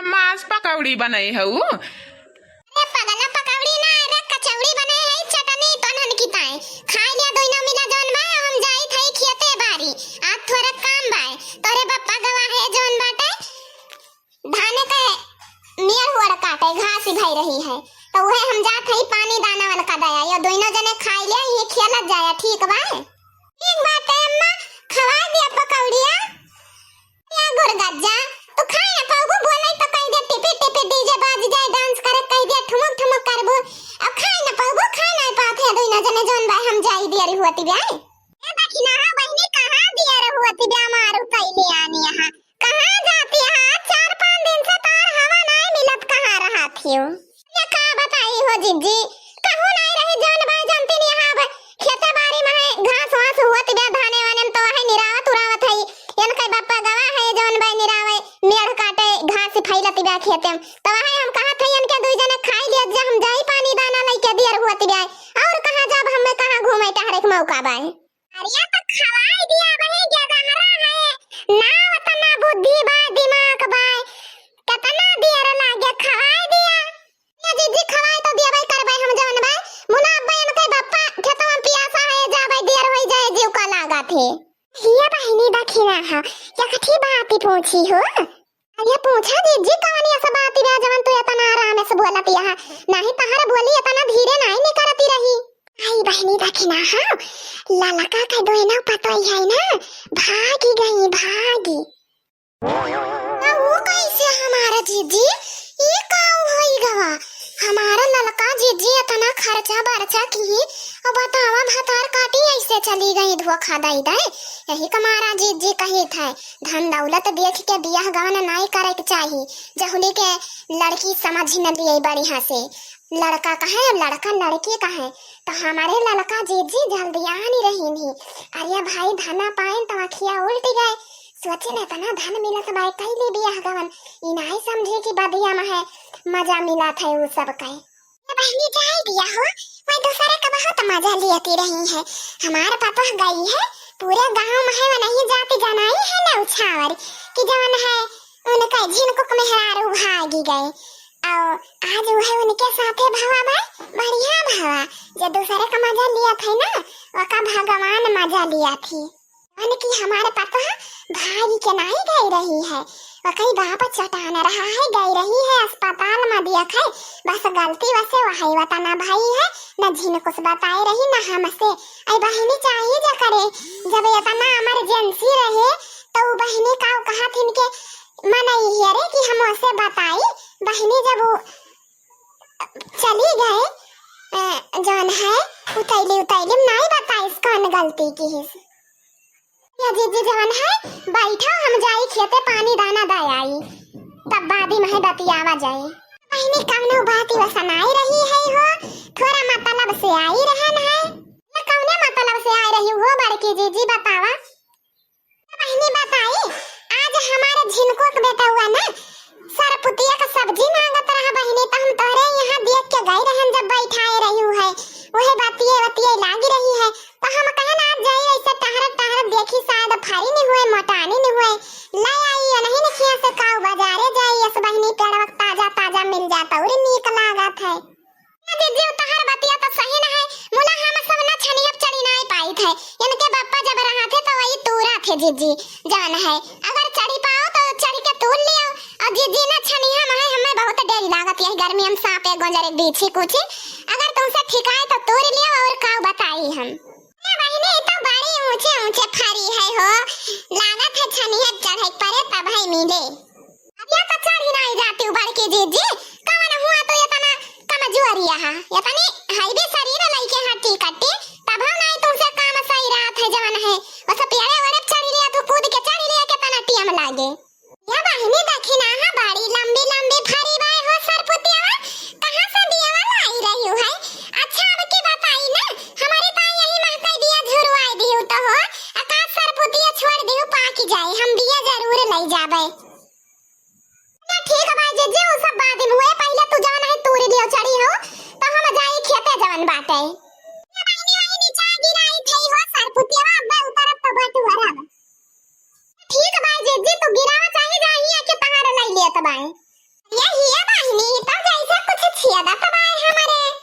मांस पकौड़ी बनाई हऊ। अरे पगला पकौड़ी ना रे कचौड़ी बने है चटनी तनन की ताए खा लिया दोइना मिला जौन बा हम जाई थई खेते बारी आज थोड़ा काम बा तोरे बप्पा गवा है जौन बाटे धाने के नियर हुआ काटे घास ही भई रही है तो वह हम जात हई पानी दाना वाला का दया यो दोइना जने खा लिया ये खेलत जाया ठीक बा ठीक बात है अम्मा खवा दिया पकौड़िया या गुरगज्जा तो खाए ना पाबू बोले तो कह दे टिपी टिपी डीजे बाज जाए डांस करे कह दे ठुमक ठुमक करबो अब खाए ना पाबू खाए ना पात है दोइना जने जोन बा हम जाई दिया हुआती बे ए दखिना हा बहनी कहां दिया हुआती बे मारू कैले आनी यहां कहां जाती है 4-5 दिन से तार हवा नहीं मिलत कहां रहा थियो ये का बताई हो जिज्जी कहू नहीं रहे जोन बा जानती नहीं हां खेते बारी में घास वास हुआती बे धाने वाने तो है निरावत उरावत है यन कई बापा गवा है जोन बा निरावे मेड़ काटे घास फैलती बे खेते तो है हम कहा थे इनके दुई जने खाई लिया जे हम जाई पानी दाना लेके दियर हुआती बे और कहां जब हमें कहां घूमे टहरे के मौका बा अरे तो खवाई दिया बहे जगहरा है ना वतना बुद्धि बा दिमाग बा कितना दियर लागे खवाई दिया ये जीजी खवाई तो दिया भाई करबे हम जवन बा मुना बहन के बापा खेतवा पियासा है जा भाई दियर होई जाए जीव का लागा थे ये बहनी दखिना हा या कथी बात पूछी हो अरे पूछा जीजी कहानी ऐसा बात बे जवन तू इतना आराम से बोलती है नहीं तहरा बोली इतना धीरे नहीं निकलती रही आई बहनी दखिना हा ललका के दोइना पतोई है ना भागी गई भागी ना वो कैसे हमारा जीजी ये काऊ होई गवा हमारा ललका जीजी इतना खर्चा बरचा की और बतावा भतार काटी ऐसे चली गई धोखा दई दे यही कमारा जीजी कही थे धन दौलत देख के बियाह गावन नहीं करे के चाहिए जहुली के लड़की समझ न लिए बढ़िया से लड़का कहे लड़का लड़की कहे तो हमारे लड़का जीजी जल्दी आ नहीं रही नहीं अरे भाई धना पाए तो अखिया उल्ट गए सोचे न तना धन मिलत बाई कैली बियाह गवन ई नहीं समझे कि बदिया में है मजा मिला था वो सब कहे बहनी जाए दिया हो मैं दूसरे का बहुत मजा लेती रही है हमारे पापा गई है पूरे गांव में है वो नहीं जाती जनाई है ना उछावर कि जवन है उनका जिनको मेहरारू भागी गए और आज वो है उनके साथे भवा भाई बढ़िया भवा जो दूसरे का मजा लिया था ना वो का भगवान मजा लिया थी मन की हमारे पापा भाई के नहीं गई रही है वो कहीं बाप चटान रहा है गई रही है अस्पताल में दिया है बस गलती वैसे वही वतना भाई है न जिन कुछ बताए रही न हमसे आई बहनी चाहिए जा करे जब इतना इमरजेंसी रहे तो वो बहनी का कहा थी इनके मन ये रे कि हम उसे बताई बहनी जब वो चली गए जौन है उतैली नहीं बताई इसका गलती की है या जीजी जवन है बैठा हम जाई खेते पानी दाना दयाई तब बादी में बतियावा जाए बहनी कौनो बात वसनाई रही है हो थोड़ा मतलब से आई रहन है या कौने मतलब से आई रही हो बड़की जीजी बतावा बहनी बताई आज हमारे झिनको का बेटा हुआ ना सरपुतिया का सब्जी मांगत रहा बहनी तो हम तोरे यहाँ देख के गई रहन जब बैठाए रही है वही बतिये लागी रही है तो हम कहन आज जाई ऐसे टहर देखी शायद फारी नहीं हुए मोटानी नहीं हुए ले आई नहीं न खिया से काऊ बाजारे जाई इस बहनी पेड़ ताजा मिल जाता और नीक लागत है ना दीदी तहर बतिया तो सही न है मुला हम सब न छनियब चढ़ी नहीं पाई थे इनके बापा जब रहा थे तो वही तूरा थे जीजी जान है अगर चढ़ी पाओ तो चढ़ के तोड़ लियो और जीजी न छनिया में हमें बहुत डर लागत है गर्मी हम सांप गोंजर बीछी कुछ अगर तुमसे ठिकाए तो तोड़ लियो और काऊ बताई हम बहनी तो बड़ी ऊंचे फारी है हो लागत है छनिया चढ़ाई परे तब है मिले अब या तो चढ़ी नहीं जाती बड़की जीजी कवन हुआ तो इतना कमजोरिया है इतनी हाईवे शरीर लइके हट्टी कट्टी तब हम नहीं तुमसे काम सही रात है जवन है बस पेड़े वड़े चढ़ी लिया तो कूद के चढ़ी लिया कितना टीम लागे या बहनी दखिना है बड़ी लंबी फारी बाय हो सरपुतिया कहां से दिया लाई रही है अच्छा अब की बताई ना हमारी ता यही महकाई दिया झुरवाई दियो तो हो आकाश सरपुतिया छोड़ दियो पाकी जाए हम बिया जरूर ले जाबे ना ठीक है भाई जीजी वो सब बाद में हुए पहले तू जान है तूरी दियो चढ़ी हो तो हम जाई खेते जवन बाटे ना बहनी वही नीचे गिराई थई हो सरपुतिया अब उतरत तो बटू हरब ठीक है भाई जीजी तो गिरावा चाहिए जाई के तहार ले लिया तबाई ये हिया बहिनी तो जैसे कुछ छिया दा तबाय हमारे